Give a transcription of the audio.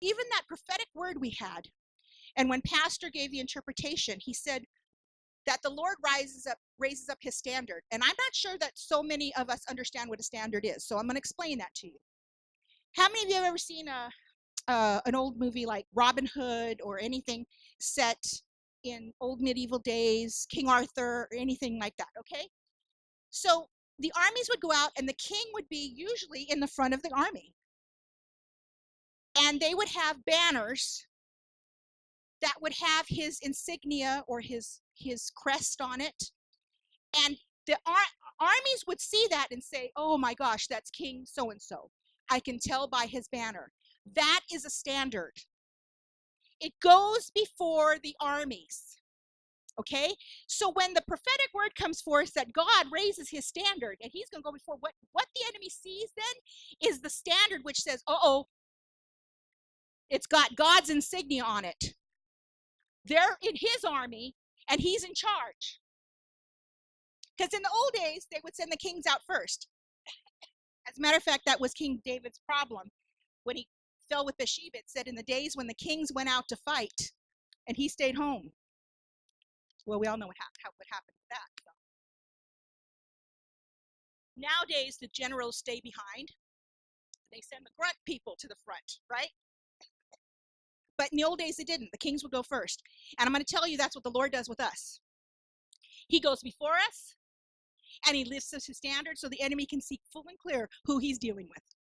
even that prophetic word we had, and when Pastor gave the interpretation, he said that the Lord raises up his standard. And I'm not sure that so many of us understand what a standard is. So I'm going to explain that to you. How many of you have ever seen an old movie like Robin Hood or anything set in old medieval days, King Arthur, or anything like that? Okay. So the armies would go out and the king would be usually in the front of the army. And they would have banners that would have his insignia or his crest on it. And the armies would see that and say, oh my gosh, that's King so-and-so. I can tell by his banner. That is a standard. It goes before the armies. Okay? So when the prophetic word comes forth that God raises his standard and he's going to go before, what the enemy sees then is the standard which says, uh-oh, it's got God's insignia on it. They're in his army and he's in charge. Because in the old days, they would send the kings out first. As a matter of fact, that was King David's problem. When he fell with Bathsheba, it said in the days when the kings went out to fight and he stayed home. Well, we all know what happened with that. So. Nowadays, the generals stay behind. They send the grunt people to the front, right? But in the old days, they didn't. The kings would go first. And I'm going to tell you that's what the Lord does with us. He goes before us, and he lifts us his standard so the enemy can see full and clear who he's dealing with.